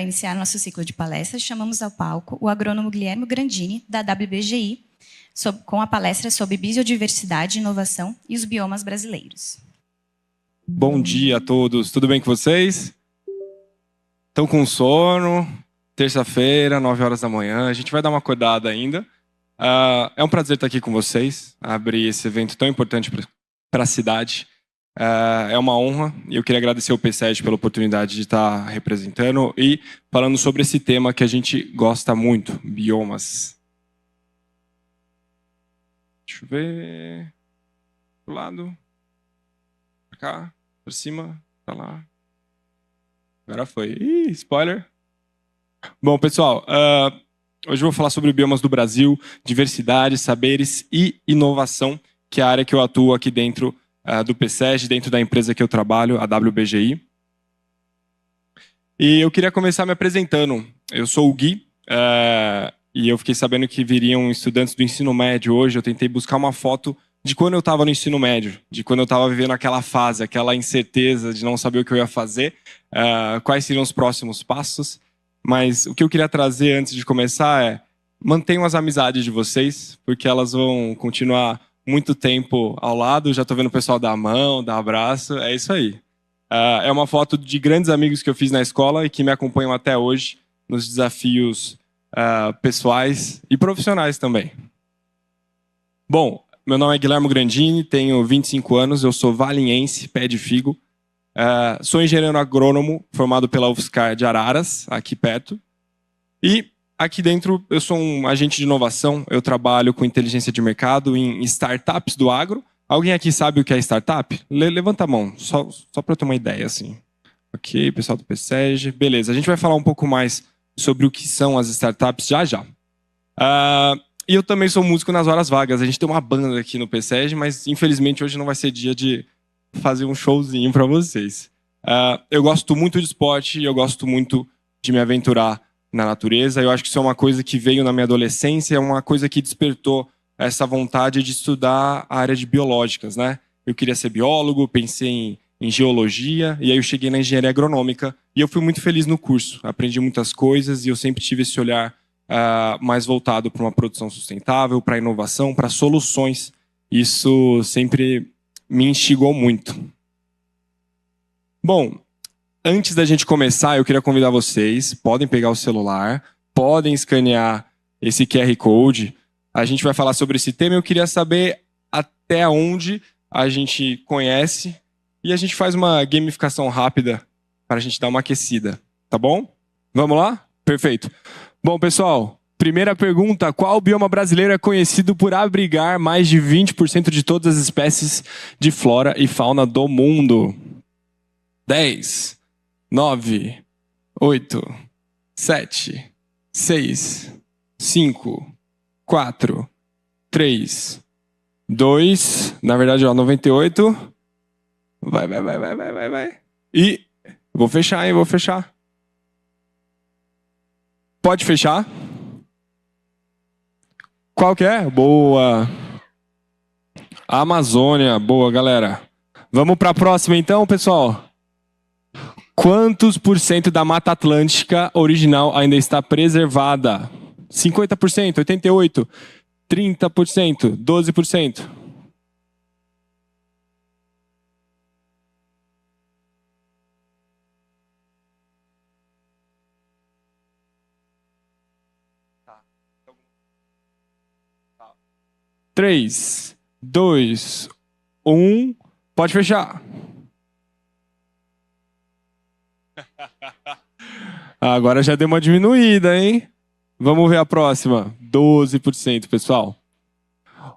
para iniciar nosso ciclo de palestras, chamamos ao palco o agrônomo Guilherme Grandini, da WBGI, com a palestra sobre biodiversidade, inovação e os biomas brasileiros. Bom dia a todos, tudo bem com vocês? Estão com sono? Terça-feira, 9 horas da manhã, a gente vai dar uma acordada ainda. É um prazer estar aqui com vocês, abrir esse evento tão importante para a cidade. É uma honra e eu queria agradecer ao PSEG pela oportunidade de estar representando e falando sobre esse tema que a gente gosta muito, biomas. Deixa eu ver. Do lado. Pra cá. Pra cima. Pra lá. Agora foi. Ih, spoiler. Bom, pessoal, hoje eu vou falar sobre biomas do Brasil, diversidade, saberes e inovação, que é a área que eu atuo aqui dentro do PSEG, dentro da empresa que eu trabalho, a WBGI. E eu queria começar me apresentando. Eu sou o Gui, e eu fiquei sabendo que viriam estudantes do ensino médio hoje. Eu tentei buscar uma foto de quando eu estava no ensino médio, de quando eu estava vivendo aquela fase, aquela incerteza de não saber o que eu ia fazer, quais seriam os próximos passos. Mas o que eu queria trazer antes de começar é: mantenham as amizades de vocês, porque elas vão continuar muito tempo ao lado. Já estou vendo o pessoal dar a mão, dar abraço, é isso aí. É uma foto de grandes amigos que eu fiz na escola e que me acompanham até hoje nos desafios pessoais e profissionais também. Bom, meu nome é Guilherme Grandini, tenho 25 anos, eu sou valinhense, pé de figo. Sou engenheiro agrônomo formado pela UFSCar de Araras, aqui perto. E aqui dentro eu sou um agente de inovação, eu trabalho com inteligência de mercado em startups do agro. Alguém aqui sabe o que é startup? Levanta a mão, só para eu ter uma ideia, assim. Ok, pessoal do PSEG. Beleza, a gente vai falar um pouco mais sobre o que são as startups já. E eu também sou músico nas horas vagas. A gente tem uma banda aqui no PSEG, mas infelizmente hoje não vai ser dia de fazer um showzinho para vocês. Eu gosto muito de esporte e eu gosto muito de me aventurar na natureza. Eu acho que isso é uma coisa que veio na minha adolescência, é uma coisa que despertou essa vontade de estudar a área de biológicas, né? Eu queria ser biólogo, pensei em geologia, e aí eu cheguei na engenharia agronômica e eu fui muito feliz no curso. Aprendi muitas coisas e eu sempre tive esse olhar mais voltado para uma produção sustentável, para inovação, para soluções. Isso sempre me instigou muito. Bom, antes da gente começar, eu queria convidar vocês, podem pegar o celular, podem escanear esse QR Code. A gente vai falar sobre esse tema. Eu queria saber até onde a gente conhece e a gente faz uma gamificação rápida para a gente dar uma aquecida, tá bom? Vamos lá? Perfeito. Bom, pessoal, primeira pergunta: qual bioma brasileiro é conhecido por abrigar mais de 20% de todas as espécies de flora e fauna do mundo? 10, 9, 8, 7, 6, 5, 4, 3, 2, na verdade, 98. Vai. E vou fechar, hein? Vou fechar. Pode fechar? Qual que é? Boa. Amazônia. Boa, galera. Vamos para a próxima, então, pessoal. Quantos por cento da Mata Atlântica original ainda está preservada? 50%, 88%, 30%, 12%. Três, dois, um. Pode fechar. Agora já deu uma diminuída, hein? Vamos ver a próxima. 12%, pessoal.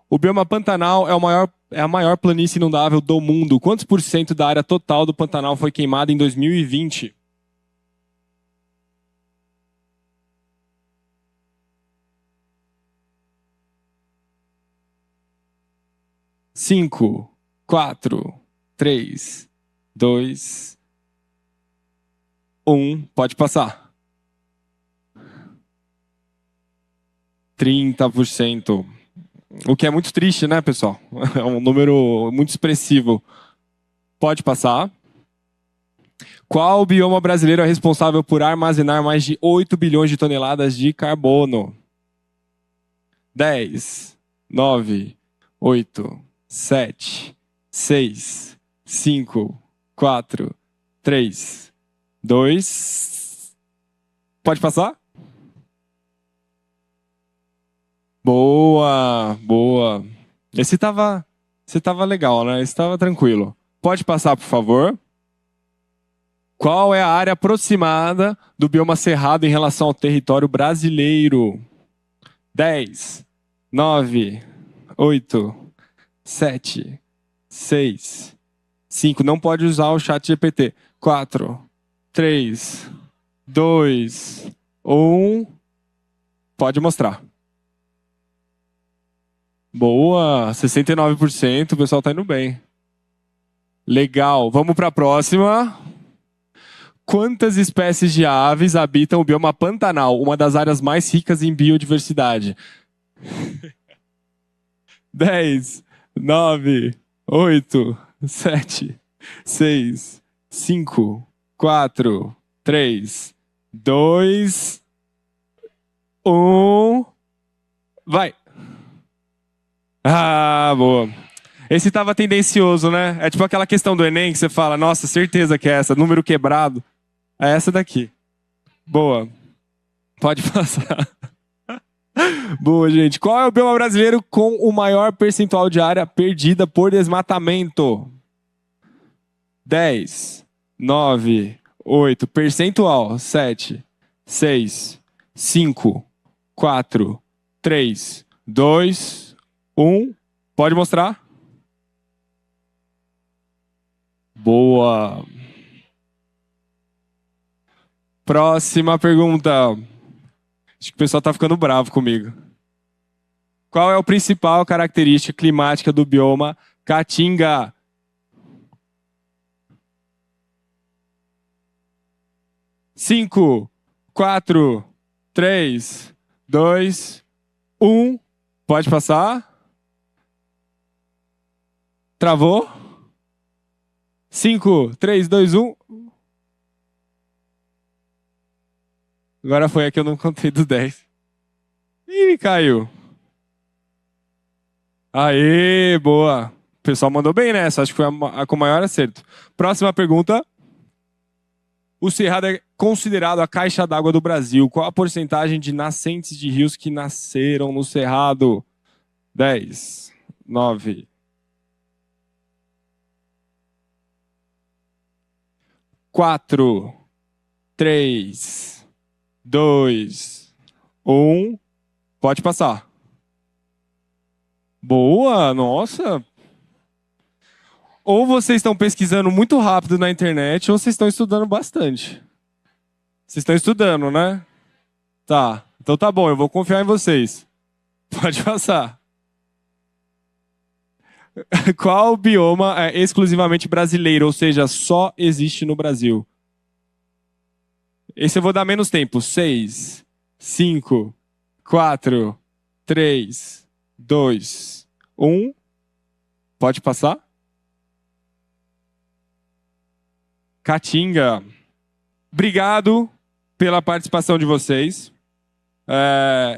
O bioma Pantanal é a maior planície inundável do mundo. Quantos por cento da área total do Pantanal foi queimada em 2020? 5, 4, 3, 2, 1. Pode passar. 30%. O que é muito triste, né, pessoal? É um número muito expressivo. Pode passar. Qual bioma brasileiro é responsável por armazenar mais de 8 bilhões de toneladas de carbono? 10, 9, 8, 7, 6, 5, 4, 3, 2... Pode passar? Boa, boa. Esse tava legal, né? Esse tava tranquilo. Pode passar, por favor? Qual é a área aproximada do bioma cerrado em relação ao território brasileiro? 10, 9, 8, 7, 6, 5. Não pode usar o chat GPT. 4, 3, 2, 1. Pode mostrar. Boa, 69%. O pessoal tá indo bem. Legal. Vamos para a próxima. Quantas espécies de aves habitam o bioma Pantanal, uma das áreas mais ricas em biodiversidade? 10, 9, 8, 7, 6, 5, 4, 3, 2, 1. Vai! Ah, boa. Esse tava tendencioso, né? É tipo aquela questão do Enem que você fala, nossa, certeza que é essa, número quebrado. É essa daqui. Boa. Pode passar. Boa, gente. Qual é o bioma brasileiro com o maior percentual de área perdida por desmatamento? 10, 9, 8, percentual, 7, 6, 5, 4, 3, 2, 1. Pode mostrar? Boa. Próxima pergunta. Acho que o pessoal tá ficando bravo comigo. Qual é a principal característica climática do bioma Caatinga? Cinco, 4, 3, 2, 1. Pode passar? Travou? 5, 3, 2, 1. Agora foi a que eu não contei do 10. Ih, caiu. Aê, boa. O pessoal mandou bem nessa. Acho que foi a com maior acerto. Próxima pergunta. O Cerrado é considerado a caixa d'água do Brasil. Qual a porcentagem de nascentes de rios que nasceram no Cerrado? 10, 9, 4, 3, 2, 1. Pode passar. Boa, nossa. Ou vocês estão pesquisando muito rápido na internet, ou vocês estão estudando bastante. Vocês estão estudando, né? Tá, então tá bom, eu vou confiar em vocês. Pode passar. Qual bioma é exclusivamente brasileiro, ou seja, só existe no Brasil? Esse eu vou dar menos tempo. 6, 5, 4, 3, 2, 1. Pode passar? Caatinga. Obrigado pela participação de vocês.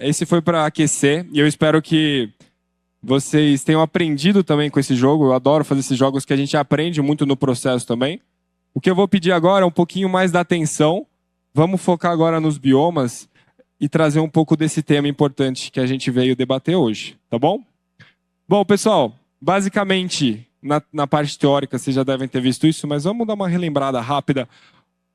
Esse foi para aquecer e eu espero que vocês tenham aprendido também com esse jogo. Eu adoro fazer esses jogos que a gente aprende muito no processo também. O que eu vou pedir agora é um pouquinho mais da atenção. Vamos focar agora nos biomas e trazer um pouco desse tema importante que a gente veio debater hoje, tá bom? Bom, pessoal, basicamente, na parte teórica vocês já devem ter visto isso, mas vamos dar uma relembrada rápida.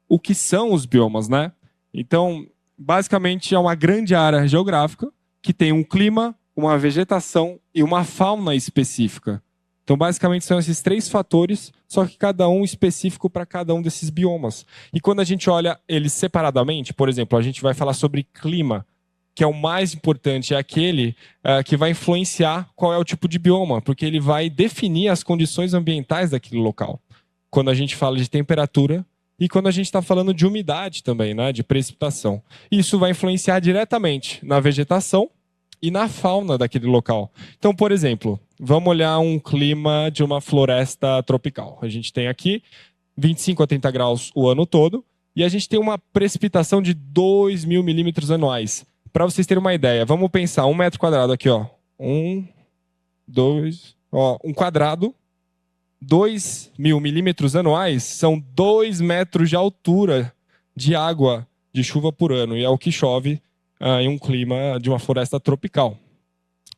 O que são os biomas, né? Então, basicamente é uma grande área geográfica que tem um clima, uma vegetação e uma fauna específica. Então, basicamente, são esses três fatores, só que cada um específico para cada um desses biomas. E quando a gente olha eles separadamente, por exemplo, a gente vai falar sobre clima, que é o mais importante, é aquele que vai influenciar qual é o tipo de bioma, porque ele vai definir as condições ambientais daquele local. Quando a gente fala de temperatura e quando a gente está falando de umidade também, né, de precipitação. Isso vai influenciar diretamente na vegetação e na fauna daquele local. Então, por exemplo, vamos olhar um clima de uma floresta tropical. A gente tem aqui 25 a 30 graus o ano todo, e a gente tem uma precipitação de 2.000 milímetros anuais. Para vocês terem uma ideia, vamos pensar, 1 metro quadrado aqui, ó. 1, 2, ó, um quadrado, 2.000 milímetros anuais são 2 metros de altura de água de chuva por ano, e é o que chove em um clima de uma floresta tropical.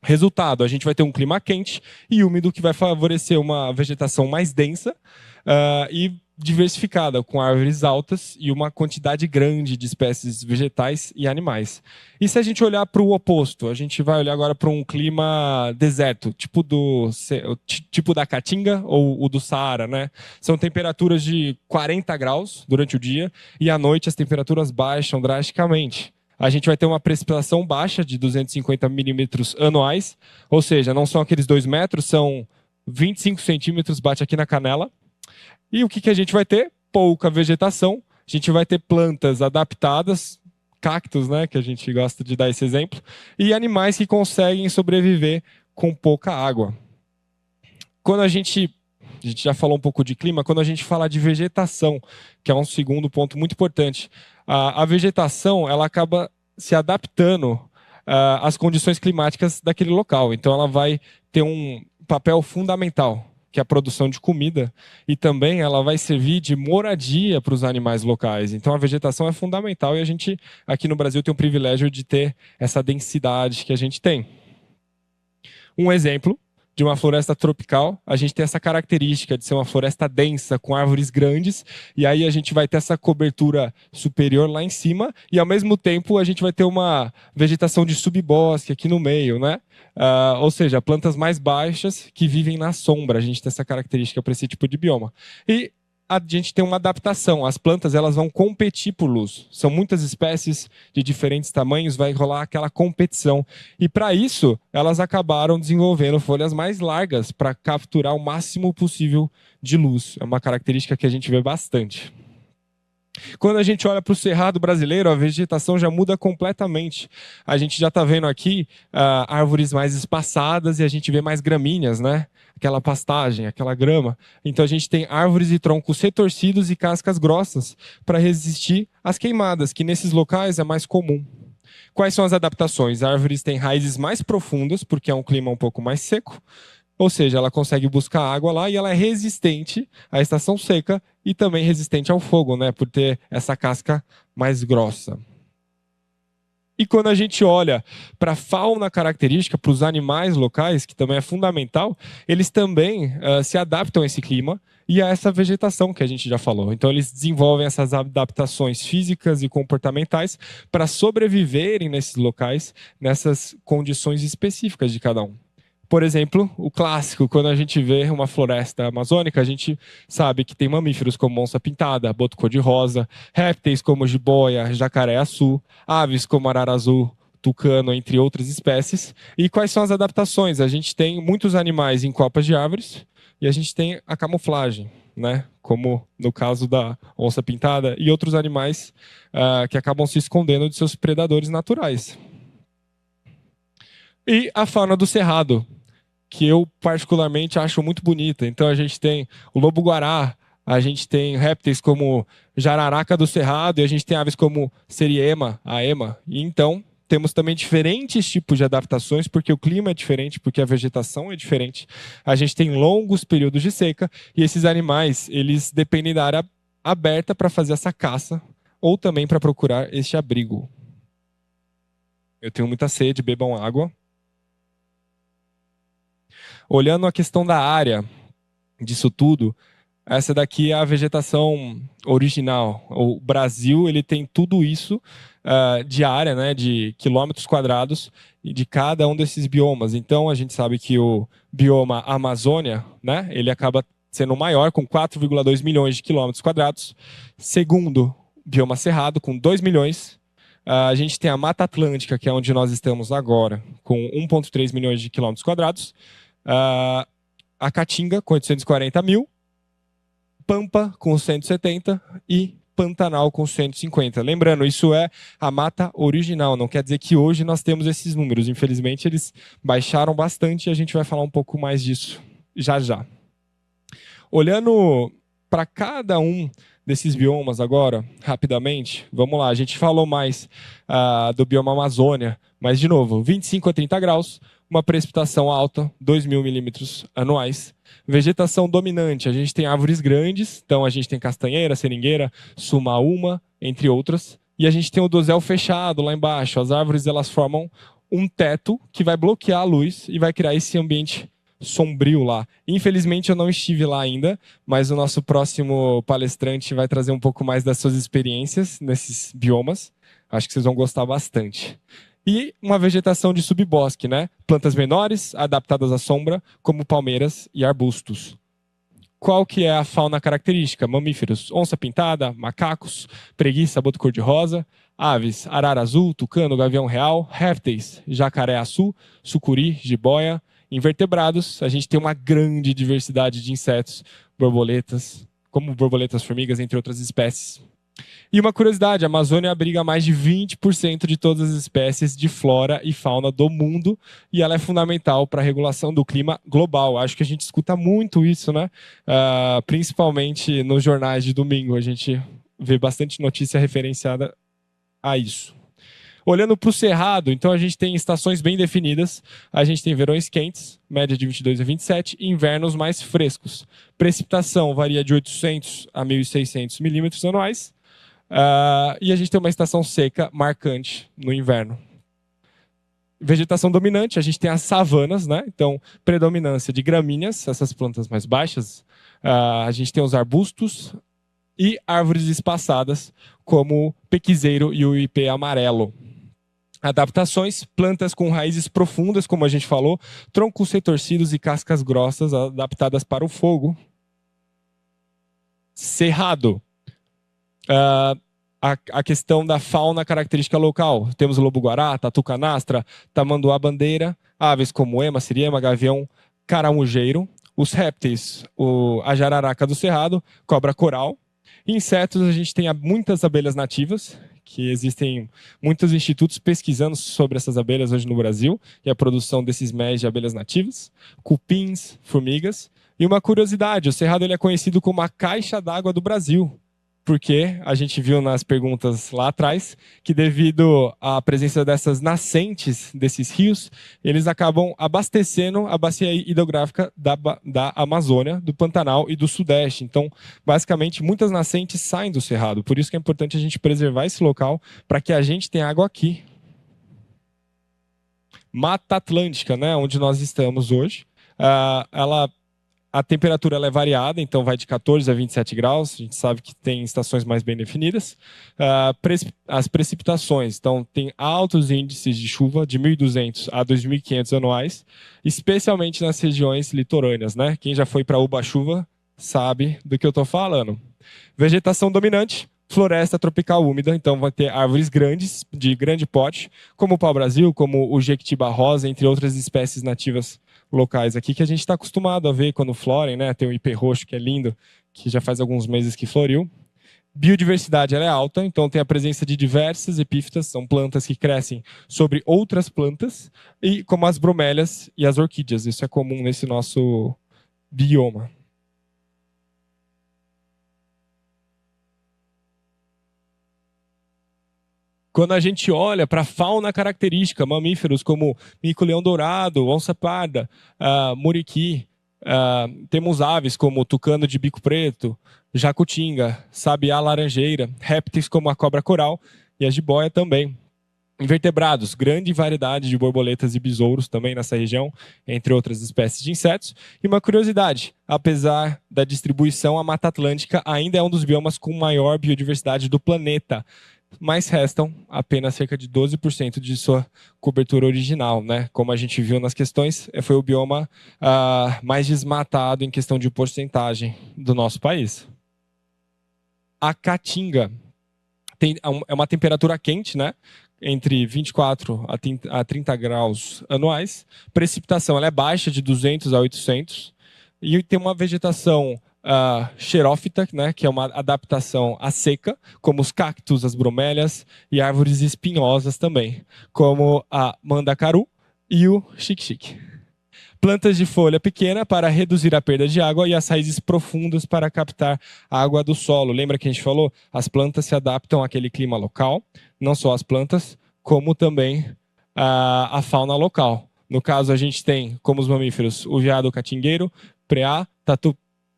Resultado, a gente vai ter um clima quente e úmido que vai favorecer uma vegetação mais densa e diversificada, com árvores altas e uma quantidade grande de espécies vegetais e animais. E se a gente olhar para o oposto, a gente vai olhar agora para um clima deserto, tipo da Caatinga ou o do Saara, né? São temperaturas de 40 graus durante o dia e à noite as temperaturas baixam drasticamente. A gente vai ter uma precipitação baixa de 250 milímetros anuais, ou seja, não são aqueles 2 metros, são 25 centímetros, bate aqui na canela. E o que a gente vai ter? Pouca vegetação. A gente vai ter plantas adaptadas, cactos, né, que a gente gosta de dar esse exemplo, e animais que conseguem sobreviver com pouca água. Quando a gente já falou um pouco de clima, quando a gente fala de vegetação, que é um segundo ponto muito importante, a vegetação ela acaba se adaptando às condições climáticas daquele local. Então ela vai ter um papel fundamental, que é a produção de comida, e também ela vai servir de moradia para os animais locais. Então a vegetação é fundamental e a gente aqui no Brasil tem o privilégio de ter essa densidade que a gente tem. Um exemplo de uma floresta tropical, a gente tem essa característica de ser uma floresta densa, com árvores grandes, e aí a gente vai ter essa cobertura superior lá em cima, e ao mesmo tempo a gente vai ter uma vegetação de subbosque aqui no meio, né? Ou seja, plantas mais baixas que vivem na sombra. A gente tem essa característica para esse tipo de bioma. E a gente tem uma adaptação. As plantas elas vão competir por luz. São muitas espécies de diferentes tamanhos, vai rolar aquela competição. E para isso, elas acabaram desenvolvendo folhas mais largas para capturar o máximo possível de luz. É uma característica que a gente vê bastante. Quando a gente olha para o cerrado brasileiro, a vegetação já muda completamente. A gente já está vendo aqui árvores mais espaçadas e a gente vê mais gramíneas, né? Aquela pastagem, aquela grama. Então a gente tem árvores e troncos retorcidos e cascas grossas para resistir às queimadas, que nesses locais é mais comum. Quais são as adaptações? As árvores têm raízes mais profundas, porque é um clima um pouco mais seco. Ou seja, ela consegue buscar água lá e ela é resistente à estação seca e também resistente ao fogo, né? Por ter essa casca mais grossa. E quando a gente olha para a fauna característica, para os animais locais, que também é fundamental, eles também se adaptam a esse clima e a essa vegetação que a gente já falou. Então eles desenvolvem essas adaptações físicas e comportamentais para sobreviverem nesses locais, nessas condições específicas de cada um. Por exemplo, o clássico, quando a gente vê uma floresta amazônica, a gente sabe que tem mamíferos como onça-pintada, boto cor-de-rosa, répteis como jiboia, jacaré-açu, aves como arara azul, tucano, entre outras espécies. E quais são as adaptações? A gente tem muitos animais em copas de árvores e a gente tem a camuflagem, né? Como no caso da onça-pintada e outros animais que acabam se escondendo de seus predadores naturais. E a fauna do cerrado, que eu particularmente acho muito bonita. Então a gente tem o lobo-guará, a gente tem répteis como jararaca do cerrado e a gente tem aves como seriema, a ema. E então temos também diferentes tipos de adaptações, porque o clima é diferente, porque a vegetação é diferente. A gente tem longos períodos de seca e esses animais, eles dependem da área aberta para fazer essa caça ou também para procurar este abrigo. Eu tenho muita sede, bebam água. Olhando a questão da área disso tudo, essa daqui é a vegetação original. O Brasil ele tem tudo isso de área, né, de quilômetros quadrados de cada um desses biomas. Então a gente sabe que o bioma Amazônia, né, ele acaba sendo maior, com 4,2 milhões de quilômetros quadrados. Segundo, bioma Cerrado, com 2 milhões. A gente tem a Mata Atlântica, que é onde nós estamos agora, com 1,3 milhões de quilômetros quadrados. A Caatinga, com 840 mil. Pampa, com 170 e Pantanal, com 150. Lembrando, isso é a mata original, não quer dizer que hoje nós temos esses números. Infelizmente, eles baixaram bastante e a gente vai falar um pouco mais disso já já. Olhando para cada um desses biomas agora, rapidamente. Vamos lá, a gente falou mais do bioma Amazônia, mas, de novo, 25 a 30 graus, uma precipitação alta, 2.000 milímetros anuais. Vegetação dominante, a gente tem árvores grandes, então a gente tem castanheira, seringueira, sumaúma, entre outras. E a gente tem o dosel fechado lá embaixo. As árvores elas formam um teto que vai bloquear a luz e vai criar esse ambiente sombrio lá. Infelizmente eu não estive lá ainda, mas o nosso próximo palestrante vai trazer um pouco mais das suas experiências nesses biomas. Acho que vocês vão gostar bastante. E uma vegetação de subbosque, né? Plantas menores, adaptadas à sombra, como palmeiras e arbustos. Qual que é a fauna característica? Mamíferos, onça-pintada, macacos, preguiça, boto cor-de-rosa, aves, arara azul, tucano, gavião real, répteis, jacaré-açu, sucuri, jiboia. Invertebrados, a gente tem uma grande diversidade de insetos, borboletas, como borboletas, formigas, entre outras espécies. E uma curiosidade, a Amazônia abriga mais de 20% de todas as espécies de flora e fauna do mundo e ela é fundamental para a regulação do clima global. Acho que a gente escuta muito isso, né? Principalmente nos jornais de domingo, a gente vê bastante notícia referenciada a isso. Olhando para o Cerrado, então a gente tem estações bem definidas. A gente tem verões quentes, média de 22 a 27, e invernos mais frescos. Precipitação varia de 800 a 1.600 milímetros anuais. E a gente tem uma estação seca marcante no inverno. Vegetação dominante, a gente tem as savanas, né? Então, predominância de gramíneas, essas plantas mais baixas. A gente tem os arbustos e árvores espaçadas, como o pequizeiro e o ipê amarelo. Adaptações, plantas com raízes profundas, como a gente falou, troncos retorcidos e cascas grossas adaptadas para o fogo. Cerrado. A questão da fauna característica local. Temos o lobo-guará, tatu-canastra, tamanduá-bandeira, aves como ema, siriema, gavião, caramujeiro, os répteis, a jararaca do cerrado, cobra-coral. Insetos, a gente tem muitas abelhas nativas, que existem muitos institutos pesquisando sobre essas abelhas hoje no Brasil e a produção desses méis de abelhas nativas, cupins, formigas. E uma curiosidade, o cerrado ele é conhecido como a caixa d'água do Brasil, porque a gente viu nas perguntas lá atrás que devido à presença dessas nascentes desses rios, eles acabam abastecendo a bacia hidrográfica da Amazônia, do Pantanal e do Sudeste. Então, basicamente, muitas nascentes saem do cerrado. Por isso que é importante a gente preservar esse local para que a gente tenha água aqui. Mata Atlântica, né, onde nós estamos hoje, a temperatura ela é variada, então vai de 14 a 27 graus. A gente sabe que tem estações mais bem definidas. As precipitações, então tem altos índices de chuva, de 1.200 a 2.500 anuais, especialmente nas regiões litorâneas, né? Quem já foi para Uba-chuva sabe do que eu estou falando. Vegetação dominante, floresta tropical úmida, então vai ter árvores grandes, de grande porte, como o pau-brasil, como o jequitibá-rosa, entre outras espécies nativas locais aqui que a gente está acostumado a ver quando florem, né? Tem o ipê roxo, que é lindo, que já faz alguns meses que floriu. Biodiversidade ela é alta, então tem a presença de diversas epífitas, são plantas que crescem sobre outras plantas, e como as bromélias e as orquídeas. Isso é comum nesse nosso bioma. Quando a gente olha para a fauna característica, mamíferos como mico-leão-dourado, onça-parda, muriqui, temos aves como tucano de bico preto, jacutinga, sabiá-laranjeira, répteis como a cobra-coral e a jiboia também. Invertebrados, grande variedade de borboletas e besouros também nessa região, entre outras espécies de insetos. E uma curiosidade, apesar da distribuição, a Mata Atlântica ainda é um dos biomas com maior biodiversidade do planeta, mas restam apenas cerca de 12% de sua cobertura original, né? Como a gente viu nas questões, foi o bioma mais desmatado em questão de porcentagem do nosso país. A Caatinga é uma temperatura quente, né? Entre 24 a 30 graus anuais. Precipitação ela é baixa, de 200 a 800. E tem uma vegetação xerófita, né, que é uma adaptação à seca, como os cactos, as bromélias e árvores espinhosas também, como a mandacaru e o xique-xique. Plantas de folha pequena para reduzir a perda de água e as raízes profundas para captar a água do solo. Lembra que a gente falou? As plantas se adaptam àquele clima local, não só as plantas, como também a fauna local. No caso, a gente tem, como os mamíferos, o veado catingueiro, preá,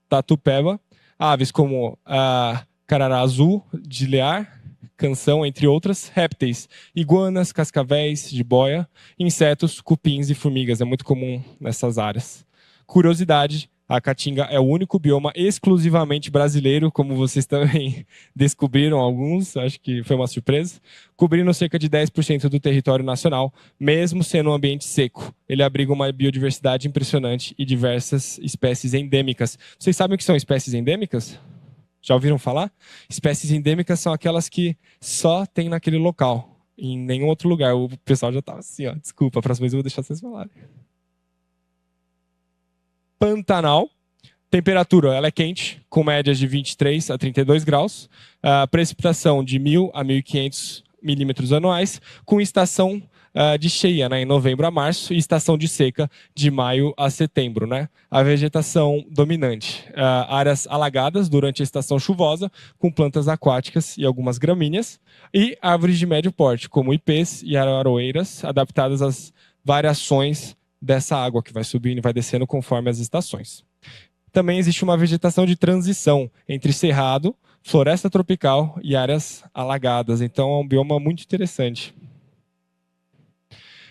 tatupeba, aves como a carará azul, dilear, canção, entre outras, répteis, iguanas, cascavéis, jiboia, insetos, cupins e formigas. É muito comum nessas áreas. Curiosidade, a caatinga é o único bioma exclusivamente brasileiro, como vocês também descobriram alguns, acho que foi uma surpresa, cobrindo cerca de 10% do território nacional, mesmo sendo um ambiente seco. Ele abriga uma biodiversidade impressionante e diversas espécies endêmicas. Vocês sabem o que são espécies endêmicas? Já ouviram falar? Espécies endêmicas são aquelas que só tem naquele local, em nenhum outro lugar. O pessoal já estava assim, ó, desculpa, a próxima vez eu vou deixar vocês falarem. Pantanal. Temperatura, ela é quente, com médias de 23 a 32 graus. Precipitação de 1.000 a 1.500 milímetros anuais, com estação de cheia, né, em novembro a março, e estação de seca de maio a setembro. Né? A vegetação dominante, áreas alagadas durante a estação chuvosa, com plantas aquáticas e algumas gramíneas, e árvores de médio porte, como ipês e aroeiras, adaptadas às variações dessa água que vai subindo e vai descendo conforme as estações. Também existe uma vegetação de transição entre cerrado, floresta tropical e áreas alagadas. Então é um bioma muito interessante.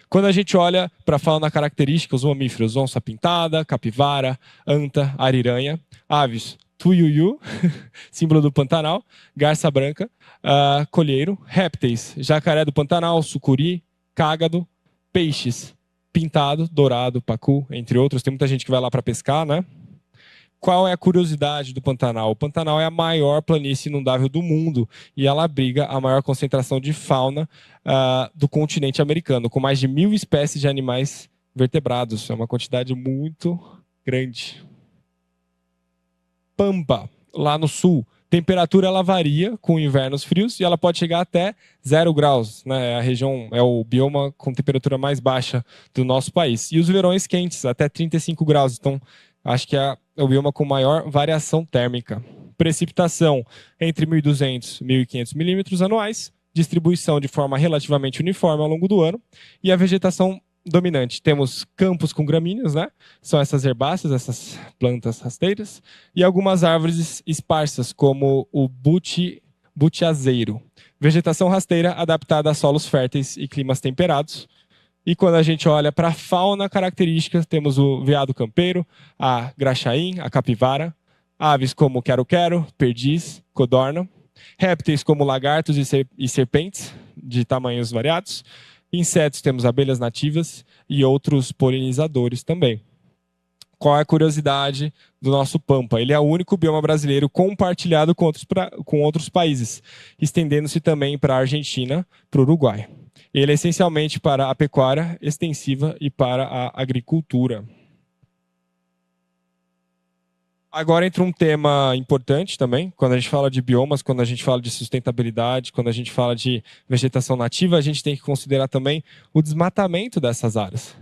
Quando a gente olha para a fauna característica, os mamíferos, onça pintada, capivara, anta, ariranha, aves, tuiuiu, símbolo do Pantanal, garça branca, colheiro, répteis, jacaré do Pantanal, sucuri, cágado, peixes, pintado, dourado, pacu, entre outros. Tem muita gente que vai lá para pescar, né? Qual é a curiosidade do Pantanal? O Pantanal é a maior planície inundável do mundo e ela abriga a maior concentração de fauna do continente americano, com mais de 1.000 espécies de animais vertebrados. É uma quantidade muito grande. Pampa, lá no sul. Temperatura ela varia com invernos frios e ela pode chegar até 0 graus. Né? A região é o bioma com temperatura mais baixa do nosso país. E os verões quentes, até 35 graus. Então, acho que é o bioma com maior variação térmica. Precipitação entre 1.200 e 1.500 milímetros anuais. Distribuição de forma relativamente uniforme ao longo do ano. E a vegetação dominante. Temos campos com gramíneas, né? São essas herbáceas, essas plantas rasteiras. E algumas árvores esparsas, como o butiazeiro. Vegetação rasteira adaptada a solos férteis e climas temperados. E quando a gente olha para a fauna característica, temos o veado campeiro, a graxaim, a capivara, aves como quero-quero, perdiz, codorna, répteis como lagartos e serpentes, de tamanhos variados, insetos temos abelhas nativas e outros polinizadores também. Qual é a curiosidade do nosso Pampa? Ele é o único bioma brasileiro compartilhado com outros países, estendendo-se também para a Argentina, para o Uruguai. Ele é essencialmente para a pecuária extensiva e para a agricultura. Agora entra um tema importante também, quando a gente fala de biomas, quando a gente fala de sustentabilidade, quando a gente fala de vegetação nativa, a gente tem que considerar também o desmatamento dessas áreas.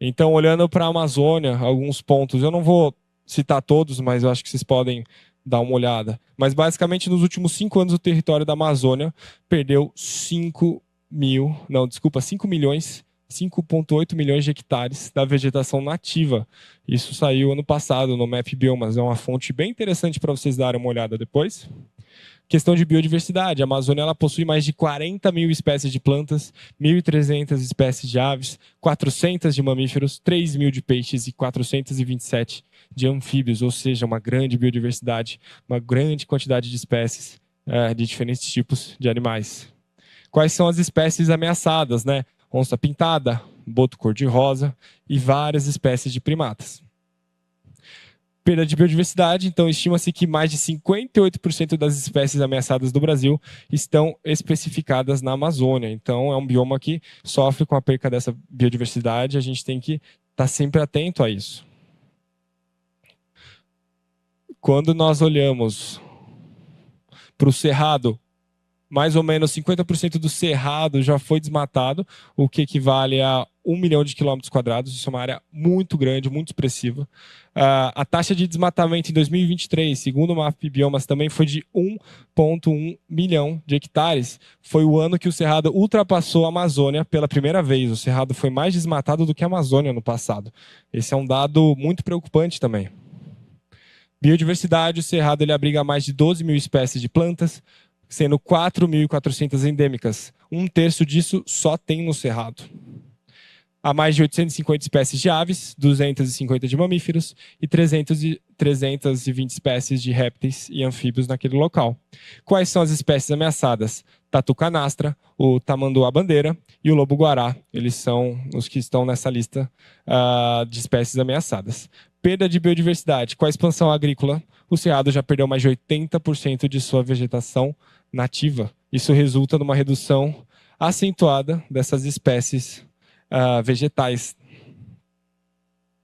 Então, olhando para a Amazônia, alguns pontos, eu não vou citar todos, mas eu acho que vocês podem dar uma olhada. Mas, basicamente, nos últimos 5 anos, o território da Amazônia perdeu 5,8 milhões de hectares da vegetação nativa. Isso saiu ano passado no MAP Biomas. É uma fonte bem interessante para vocês darem uma olhada depois. Questão de biodiversidade. A Amazônia ela possui mais de 40.000 espécies de plantas, 1.300 espécies de aves, 400 de mamíferos, 3.000 de peixes e 427 de anfíbios, ou seja, uma grande biodiversidade, uma grande quantidade de espécies de diferentes tipos de animais. Quais são as espécies ameaçadas, né? Onça pintada, boto cor-de-rosa e várias espécies de primatas. Perda de biodiversidade, então estima-se que mais de 58% das espécies ameaçadas do Brasil estão especificadas na Amazônia. Então é um bioma que sofre com a perca dessa biodiversidade, a gente tem que estar sempre atento a isso. Quando nós olhamos para o cerrado, mais ou menos 50% do cerrado já foi desmatado, o que equivale a 1 milhão de quilômetros quadrados. Isso é uma área muito grande, muito expressiva. A taxa de desmatamento em 2023, segundo o MapBiomas, também foi de 1,1 milhão de hectares. Foi o ano que o Cerrado ultrapassou a Amazônia pela primeira vez. O Cerrado foi mais desmatado do que a Amazônia no passado. Esse é um dado muito preocupante também. Biodiversidade, o Cerrado ele abriga mais de 12 mil espécies de plantas, sendo 4.400 endêmicas. 1/3 disso só tem no Cerrado. Há mais de 850 espécies de aves, 250 de mamíferos e 320 espécies de répteis e anfíbios naquele local. Quais são as espécies ameaçadas? Tatu canastra, o tamanduá-bandeira e o lobo-guará. Eles são os que estão nessa lista de espécies ameaçadas. Perda de biodiversidade. Com a expansão agrícola, o Cerrado já perdeu mais de 80% de sua vegetação nativa. Isso resulta numa redução acentuada dessas espécies vegetais.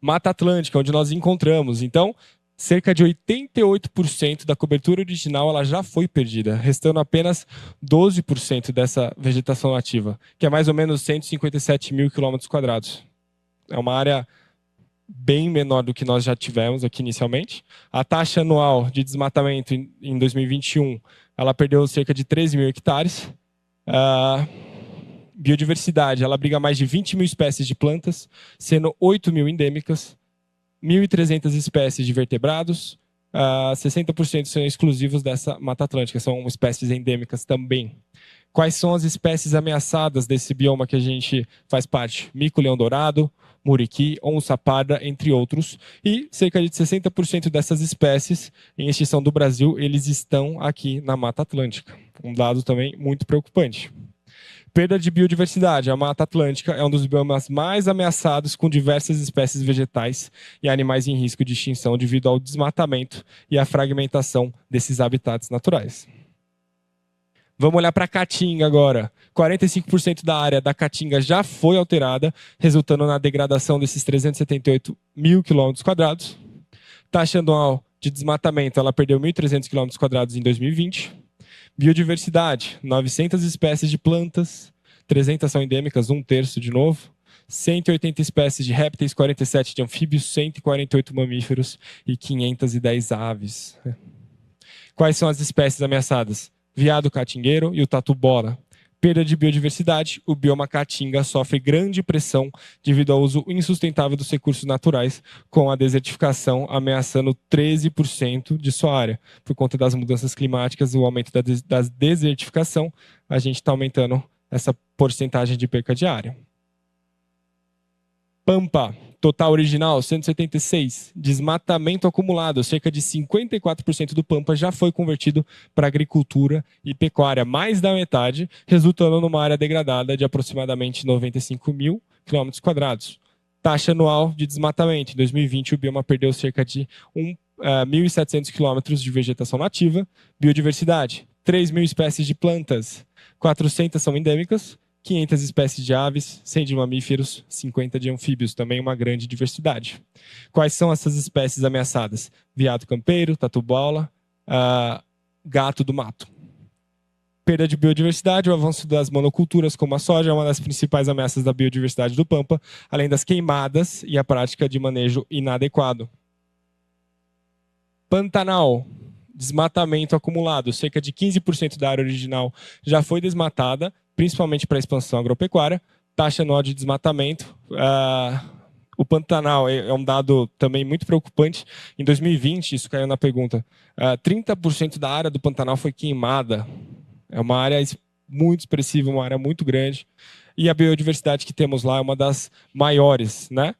Mata Atlântica, onde nós encontramos. Então, cerca de 88% da cobertura original ela já foi perdida, restando apenas 12% dessa vegetação nativa, que é mais ou menos 157 mil quilômetros quadrados. É uma área bem menor do que nós já tivemos aqui inicialmente. A taxa anual de desmatamento em 2021, ela perdeu cerca de 13 mil hectares. Biodiversidade, ela abriga mais de 20 mil espécies de plantas, sendo 8 mil endêmicas, 1.300 espécies de vertebrados, 60% são exclusivos dessa Mata Atlântica, são espécies endêmicas também. Quais são as espécies ameaçadas desse bioma que a gente faz parte? Mico-leão-dourado, muriqui, onça-parda, entre outros. E cerca de 60% dessas espécies em extinção do Brasil, eles estão aqui na Mata Atlântica. Um dado também muito preocupante. Perda de biodiversidade. A Mata Atlântica é um dos biomas mais ameaçados, com diversas espécies vegetais e animais em risco de extinção devido ao desmatamento e à fragmentação desses habitats naturais. Vamos olhar para a Caatinga agora. 45% da área da Caatinga já foi alterada, resultando na degradação desses 378 mil quilômetros quadrados. Taxa anual de desmatamento, ela perdeu 1.300 quilômetros quadrados em 2020. Biodiversidade, 900 espécies de plantas, 300 são endêmicas, 1/3 de novo. 180 espécies de répteis, 47 de anfíbios, 148 mamíferos e 510 aves. Quais são as espécies ameaçadas? Veado caatingueiro e o tatu-bola. Perda de biodiversidade, o bioma Caatinga sofre grande pressão devido ao uso insustentável dos recursos naturais, com a desertificação ameaçando 13% de sua área. Por conta das mudanças climáticas e o aumento da desertificação, a gente está aumentando essa porcentagem de perca de área. Pampa, total original 176, desmatamento acumulado, cerca de 54% do Pampa já foi convertido para agricultura e pecuária, mais da metade, resultando numa área degradada de aproximadamente 95 mil quilômetros quadrados. Taxa anual de desmatamento, em 2020 o bioma perdeu cerca de 1.700 quilômetros de vegetação nativa. Biodiversidade, 3 mil espécies de plantas, 400 são endêmicas, 500 espécies de aves, 100 de mamíferos, 50 de anfíbios, também uma grande diversidade. Quais são essas espécies ameaçadas? Veado campeiro, tatu-bola, gato do mato. Perda de biodiversidade, o avanço das monoculturas como a soja é uma das principais ameaças da biodiversidade do Pampa, além das queimadas e a prática de manejo inadequado. Pantanal, desmatamento acumulado, cerca de 15% da área original já foi desmatada, principalmente para a expansão agropecuária. Taxa anual de desmatamento. O Pantanal é um dado também muito preocupante. Em 2020, isso caiu na pergunta, 30% da área do Pantanal foi queimada. É uma área muito expressiva, uma área muito grande. E a biodiversidade que temos lá é uma das maiores, né?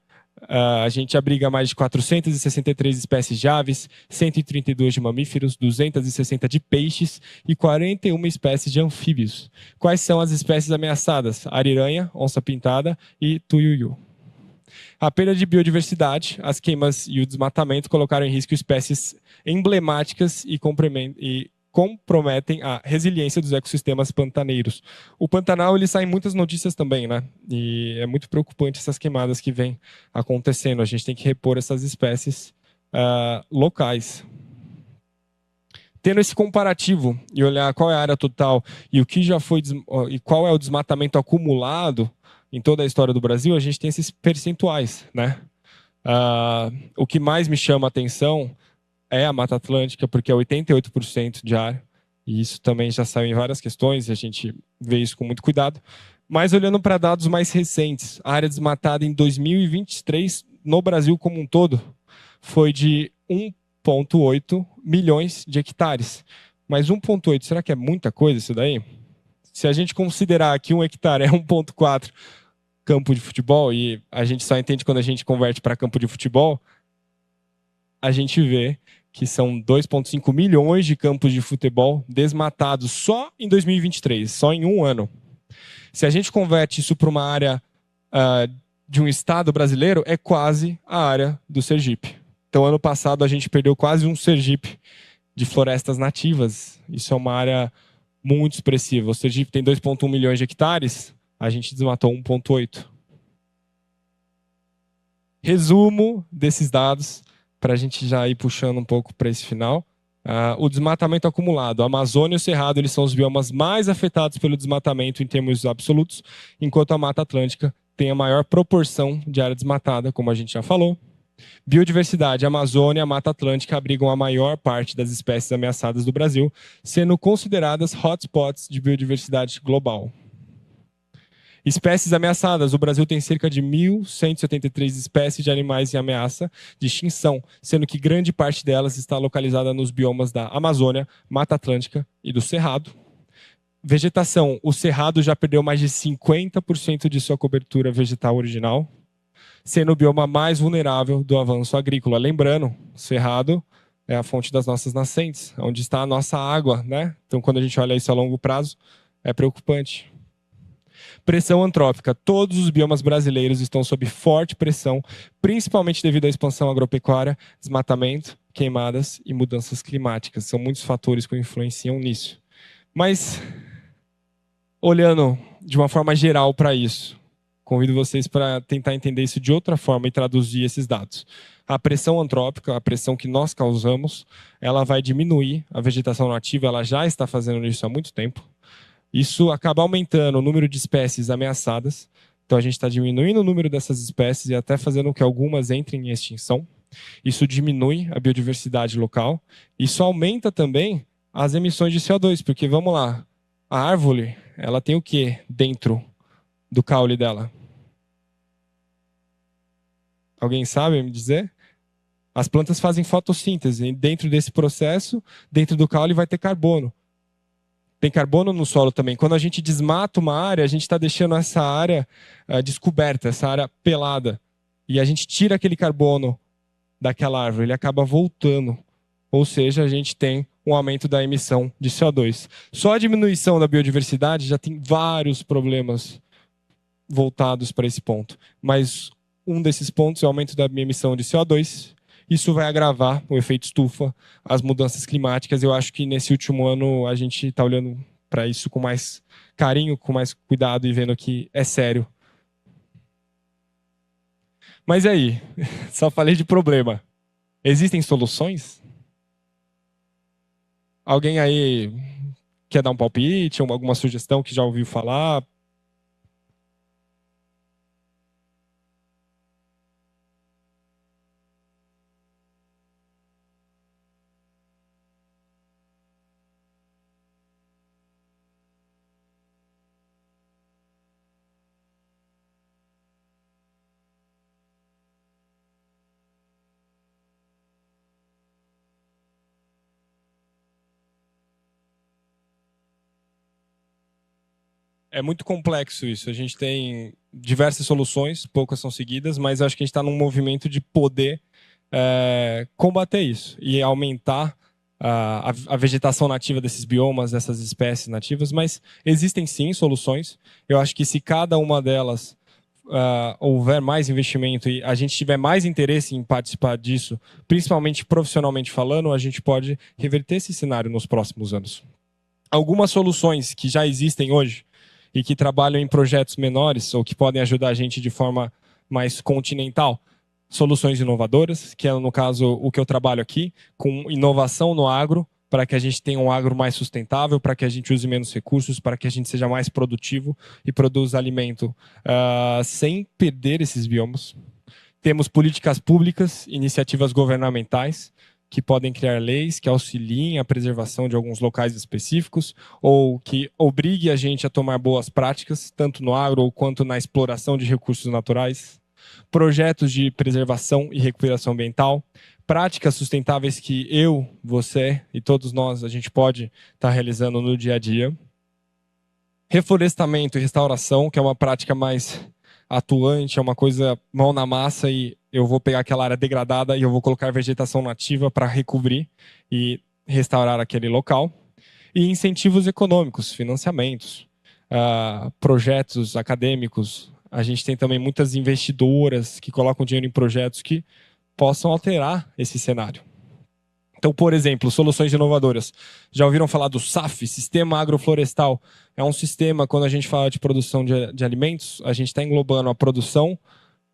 A gente abriga mais de 463 espécies de aves, 132 de mamíferos, 260 de peixes e 41 espécies de anfíbios. Quais são as espécies ameaçadas? Ariranha, onça-pintada e tuiuiu. A perda de biodiversidade, as queimas e o desmatamento colocaram em risco espécies emblemáticas e comprometem a resiliência dos ecossistemas pantaneiros. O Pantanal ele sai em muitas notícias também, né? E é muito preocupante essas queimadas que vêm acontecendo. A gente tem que repor essas espécies locais. Tendo esse comparativo e olhar qual é a área total e o que já foi e qual é o desmatamento acumulado, em toda a história do Brasil, a gente tem esses percentuais, né? O que mais me chama a atenção é a Mata Atlântica, porque é 88% de área, e isso também já saiu em várias questões, e a gente vê isso com muito cuidado. Mas olhando para dados mais recentes, a área desmatada em 2023, no Brasil como um todo, foi de 1,8 milhões de hectares. Mas 1,8, será que é muita coisa isso daí? Se a gente considerar que 1 hectare é 1,4 campo de futebol, e a gente só entende quando a gente converte para campo de futebol, a gente vê que são 2,5 milhões de campos de futebol desmatados só em 2023, só em um ano. Se a gente converte isso para uma área de um estado brasileiro, é quase a área do Sergipe. Então, ano passado, a gente perdeu quase um Sergipe de florestas nativas. Isso é uma área muito expressiva. O Sergipe tem 2,1 milhões de hectares, a gente desmatou 1,8. Resumo desses dados, para a gente já ir puxando um pouco para esse final. O desmatamento acumulado. A Amazônia e o Cerrado eles são os biomas mais afetados pelo desmatamento em termos absolutos, enquanto a Mata Atlântica tem a maior proporção de área desmatada, como a gente já falou. Biodiversidade. A Amazônia e a Mata Atlântica abrigam a maior parte das espécies ameaçadas do Brasil, sendo consideradas hotspots de biodiversidade global. Espécies ameaçadas. O Brasil tem cerca de 1.173 espécies de animais em ameaça de extinção, sendo que grande parte delas está localizada nos biomas da Amazônia, Mata Atlântica e do Cerrado. Vegetação. O Cerrado já perdeu mais de 50% de sua cobertura vegetal original, sendo o bioma mais vulnerável do avanço agrícola. Lembrando, o Cerrado é a fonte das nossas nascentes, onde está a nossa água, né? Então, quando a gente olha isso a longo prazo, é preocupante. Pressão antrópica. Todos os biomas brasileiros estão sob forte pressão, principalmente devido à expansão agropecuária, desmatamento, queimadas e mudanças climáticas. São muitos fatores que influenciam nisso. Mas, olhando de uma forma geral para isso, convido vocês para tentar entender isso de outra forma e traduzir esses dados. A pressão antrópica, a pressão que nós causamos, ela vai diminuir a vegetação nativa, ela já está fazendo isso há muito tempo. Isso acaba aumentando o número de espécies ameaçadas. Então a gente está diminuindo o número dessas espécies e até fazendo com que algumas entrem em extinção. Isso diminui a biodiversidade local. Isso aumenta também as emissões de CO2, porque vamos lá, a árvore, ela tem o que dentro do caule dela? Alguém sabe me dizer? As plantas fazem fotossíntese e dentro desse processo, dentro do caule vai ter carbono. Tem carbono no solo também. Quando a gente desmata uma área, a gente está deixando essa área descoberta, essa área pelada. E a gente tira aquele carbono daquela árvore, ele acaba voltando. Ou seja, a gente tem um aumento da emissão de CO2. Só a diminuição da biodiversidade já tem vários problemas voltados para esse ponto. Mas um desses pontos é o aumento da emissão de CO2. Isso vai agravar o efeito estufa, as mudanças climáticas. Eu acho que nesse último ano a gente está olhando para isso com mais carinho, com mais cuidado e vendo que é sério. Mas e aí? Só falei de problema. Existem soluções? Alguém aí quer dar um palpite, alguma sugestão que já ouviu falar? É muito complexo isso. A gente tem diversas soluções, poucas são seguidas, mas acho que a gente está num movimento de poder combater isso e aumentar a vegetação nativa desses biomas, dessas espécies nativas. Mas existem sim soluções. Eu acho que se cada uma delas houver mais investimento e a gente tiver mais interesse em participar disso, principalmente profissionalmente falando, a gente pode reverter esse cenário nos próximos anos. Algumas soluções que já existem hoje e que trabalham em projetos menores ou que podem ajudar a gente de forma mais continental. Soluções inovadoras, que é, no caso, o que eu trabalho aqui, com inovação no agro, para que a gente tenha um agro mais sustentável, para que a gente use menos recursos, para que a gente seja mais produtivo e produza alimento sem perder esses biomas. Temos políticas públicas, iniciativas governamentais, que podem criar leis que auxiliem a preservação de alguns locais específicos ou que obrigue a gente a tomar boas práticas, tanto no agro quanto na exploração de recursos naturais. Projetos de preservação e recuperação ambiental, práticas sustentáveis que eu, você e todos nós a gente pode estar realizando no dia a dia. Reflorestamento e restauração, que é uma prática mais atuante, é uma coisa mão na massa e eu vou pegar aquela área degradada e eu vou colocar vegetação nativa para recobrir e restaurar aquele local. E incentivos econômicos, financiamentos, projetos acadêmicos. A gente tem também muitas investidoras que colocam dinheiro em projetos que possam alterar esse cenário. Então, por exemplo, soluções inovadoras. Já ouviram falar do SAF, Sistema Agroflorestal? É um sistema, quando a gente fala de produção de alimentos, a gente está englobando a produção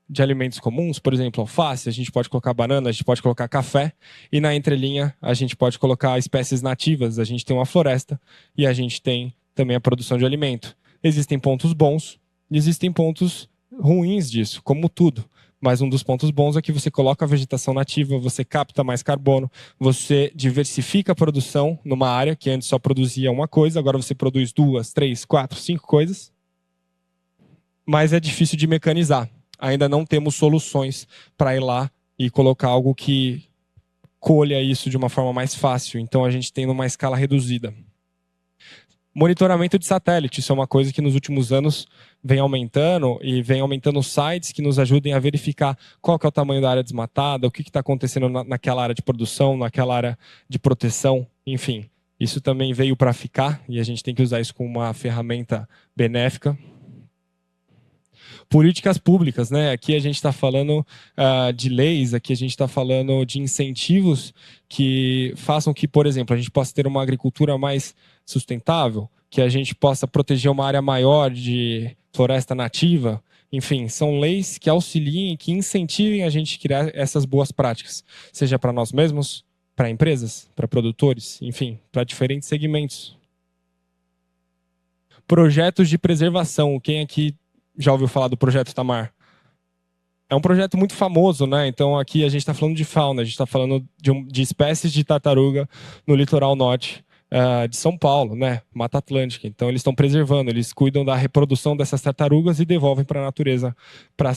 de alimentos comuns, por exemplo, alface, a gente pode colocar banana, a gente pode colocar café, e na entrelinha a gente pode colocar espécies nativas, a gente tem uma floresta e a gente tem também a produção de alimento. Existem pontos bons e existem pontos ruins disso, como tudo. Mas um dos pontos bons é que você coloca a vegetação nativa, você capta mais carbono, você diversifica a produção numa área que antes só produzia uma coisa, agora você produz 2, 3, 4, 5 coisas. Mas é difícil de mecanizar. Ainda não temos soluções para ir lá e colocar algo que colha isso de uma forma mais fácil. Então a gente tem numa escala reduzida. Monitoramento de satélite, isso é uma coisa que nos últimos anos vem aumentando e vem aumentando sites que nos ajudem a verificar qual que é o tamanho da área desmatada, o que está acontecendo naquela área de produção, naquela área de proteção, enfim. Isso também veio para ficar e a gente tem que usar isso como uma ferramenta benéfica. Políticas públicas, né? Aqui a gente está falando de leis, aqui a gente está falando de incentivos que façam que, por exemplo, a gente possa ter uma agricultura mais sustentável, que a gente possa proteger uma área maior de floresta nativa. Enfim, são leis que auxiliem, que incentivem a gente a criar essas boas práticas, seja para nós mesmos, para empresas, para produtores, enfim, para diferentes segmentos. Projetos de preservação. Quem aqui já ouviu falar do Projeto Tamar? É um projeto muito famoso, né? Então aqui a gente está falando de fauna, a gente está falando de espécies de tartaruga no litoral norte de São Paulo, né? Mata Atlântica. Então eles estão preservando, eles cuidam da reprodução dessas tartarugas e devolvem para a natureza para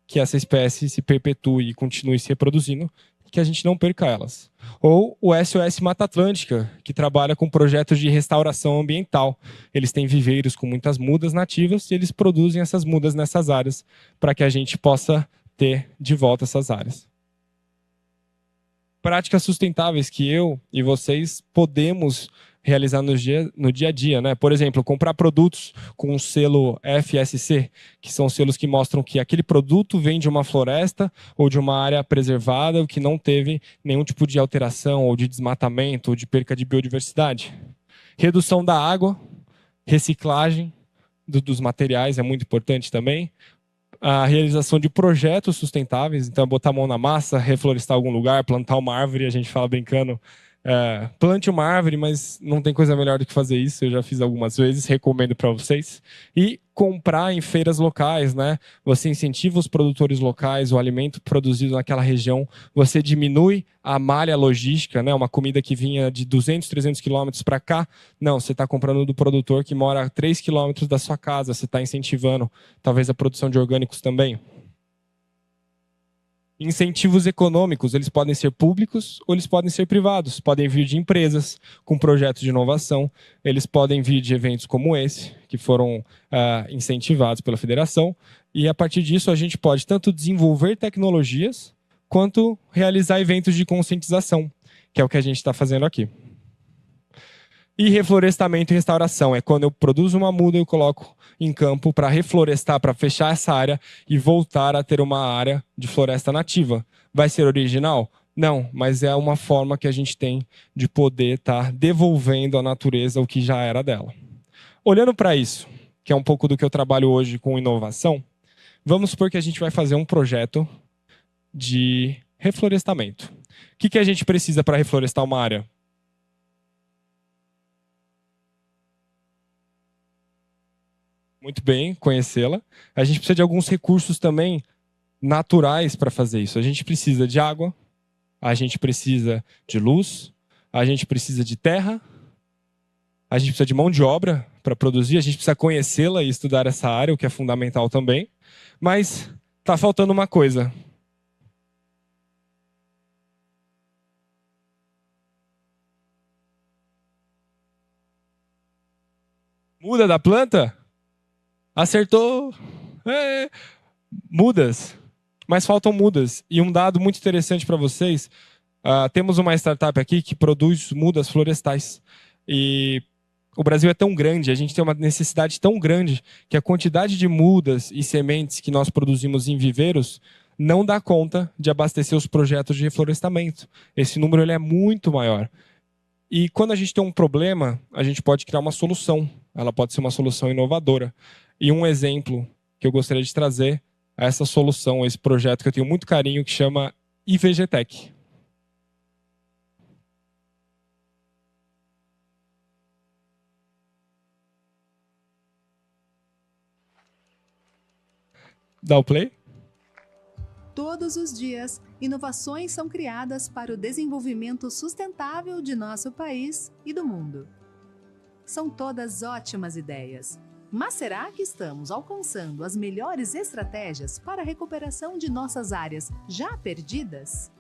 que essa espécie se perpetue e continue se reproduzindo, que a gente não perca elas. Ou o SOS Mata Atlântica, que trabalha com projetos de restauração ambiental. Eles têm viveiros com muitas mudas nativas e eles produzem essas mudas nessas áreas para que a gente possa ter de volta essas áreas. Práticas sustentáveis que eu e vocês podemos realizar no dia a dia, né? Por exemplo, comprar produtos com um selo FSC, que são selos que mostram que aquele produto vem de uma floresta ou de uma área preservada, que não teve nenhum tipo de alteração ou de desmatamento ou de perca de biodiversidade. Redução da água, reciclagem dos materiais é muito importante também. A realização de projetos sustentáveis, então botar a mão na massa, reflorestar algum lugar, plantar uma árvore, a gente fala brincando, plante uma árvore, mas não tem coisa melhor do que fazer isso, eu já fiz algumas vezes, recomendo para vocês. E comprar em feiras locais, né? Você incentiva os produtores locais, o alimento produzido naquela região, você diminui a malha logística, né? Uma comida que vinha de 200, 300 quilômetros para cá, não, você está comprando do produtor que mora a 3 quilômetros da sua casa, você está incentivando talvez a produção de orgânicos também. Incentivos econômicos, eles podem ser públicos ou eles podem ser privados. Podem vir de empresas com projetos de inovação, eles podem vir de eventos como esse, que foram incentivados pela federação, e a partir disso a gente pode tanto desenvolver tecnologias, quanto realizar eventos de conscientização, que é o que a gente está fazendo aqui. E reflorestamento e restauração, é quando eu produzo uma muda e eu coloco em campo para reflorestar, para fechar essa área e voltar a ter uma área de floresta nativa. Vai ser original? Não, mas é uma forma que a gente tem de poder estar devolvendo à natureza o que já era dela. Olhando para isso, que é um pouco do que eu trabalho hoje com inovação, vamos supor que a gente vai fazer um projeto de reflorestamento. O que a gente precisa para reflorestar uma área? Muito bem, conhecê-la. A gente precisa de alguns recursos também naturais para fazer isso. A gente precisa de água, a gente precisa de luz, a gente precisa de terra, a gente precisa de mão de obra para produzir, a gente precisa conhecê-la e estudar essa área, o que é fundamental também. Mas está faltando uma coisa. Muda da planta? Acertou! É. Mudas. Mas faltam mudas. E um dado muito interessante para vocês, temos uma startup aqui que produz mudas florestais. E o Brasil é tão grande, a gente tem uma necessidade tão grande que a quantidade de mudas e sementes que nós produzimos em viveiros não dá conta de abastecer os projetos de reflorestamento. Esse número ele é muito maior. E quando a gente tem um problema, a gente pode criar uma solução. Ela pode ser uma solução inovadora. E um exemplo que eu gostaria de trazer é essa solução, esse projeto que eu tenho muito carinho, que chama IVGTech. Dá o play? Todos os dias, inovações são criadas para o desenvolvimento sustentável de nosso país e do mundo. São todas ótimas ideias. Mas será que estamos alcançando as melhores estratégias para a recuperação de nossas áreas já perdidas?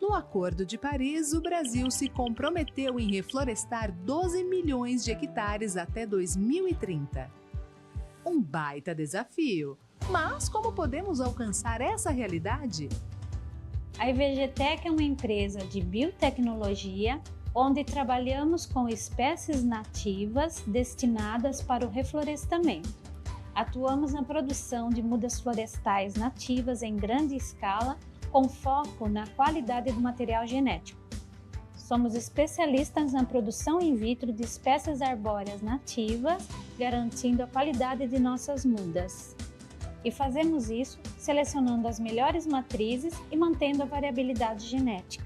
No Acordo de Paris, o Brasil se comprometeu em reflorestar 12 milhões de hectares até 2030. Um baita desafio. Mas como podemos alcançar essa realidade? A IVGTech é uma empresa de biotecnologia onde trabalhamos com espécies nativas destinadas para o reflorestamento. Atuamos na produção de mudas florestais nativas em grande escala, com foco na qualidade do material genético. Somos especialistas na produção in vitro de espécies arbóreas nativas, garantindo a qualidade de nossas mudas. E fazemos isso selecionando as melhores matrizes e mantendo a variabilidade genética.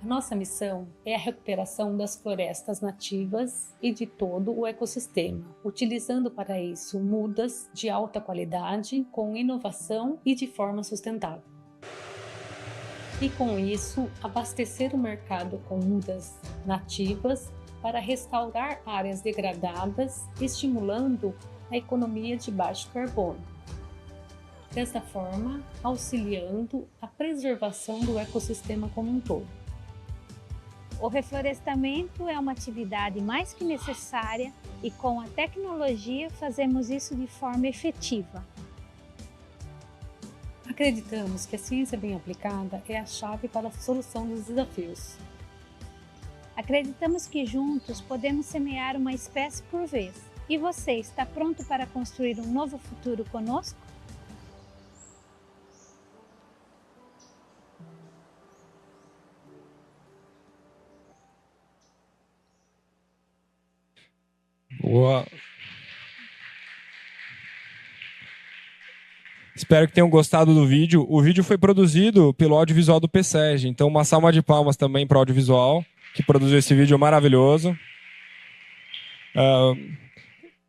A nossa missão é a recuperação das florestas nativas e de todo o ecossistema, utilizando para isso mudas de alta qualidade, com inovação e de forma sustentável. E com isso, abastecer o mercado com mudas nativas para restaurar áreas degradadas, estimulando a economia de baixo carbono. Desta forma, auxiliando a preservação do ecossistema como um todo. O reflorestamento é uma atividade mais que necessária e com a tecnologia fazemos isso de forma efetiva. Acreditamos que a ciência bem aplicada é a chave para a solução dos desafios. Acreditamos que juntos podemos semear uma espécie por vez. E você está pronto para construir um novo futuro conosco? Boa. Espero que tenham gostado do vídeo. O vídeo foi produzido pelo audiovisual do PSEG, então uma salva de palmas também para o audiovisual, que produziu esse vídeo maravilhoso.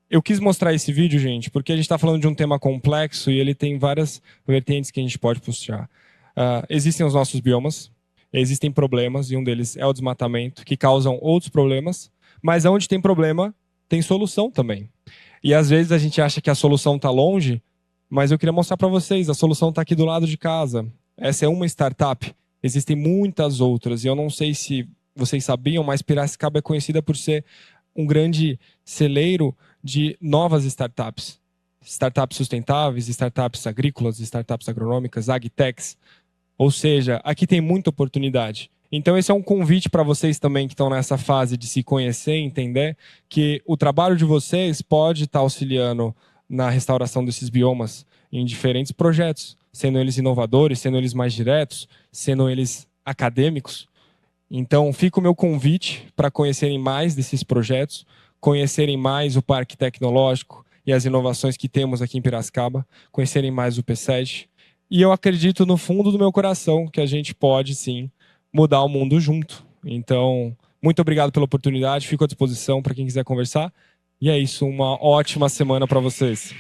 Eu quis mostrar esse vídeo, gente, porque a gente está falando de um tema complexo e ele tem várias vertentes que a gente pode puxar. Existem os nossos biomas, existem problemas, e um deles é o desmatamento, que causam outros problemas, mas onde tem problema, tem solução também. E às vezes a gente acha que a solução está longe, mas eu queria mostrar para vocês, a solução está aqui do lado de casa. Essa é uma startup, existem muitas outras, e eu não sei se vocês sabiam, mas Piracicaba é conhecida por ser um grande celeiro de novas startups. Startups sustentáveis, startups agrícolas, startups agronômicas, agtechs. Ou seja, aqui tem muita oportunidade. Então esse é um convite para vocês também que estão nessa fase de se conhecer e entender que o trabalho de vocês pode estar auxiliando na restauração desses biomas em diferentes projetos, sendo eles inovadores, sendo eles mais diretos, sendo eles acadêmicos. Então, fica o meu convite para conhecerem mais desses projetos, conhecerem mais o Parque Tecnológico e as inovações que temos aqui em Piracicaba, conhecerem mais o PSEG. E eu acredito no fundo do meu coração que a gente pode, sim, mudar o mundo junto. Então, Muito obrigado pela oportunidade, fico à disposição para quem quiser conversar. E é isso, uma ótima semana para vocês.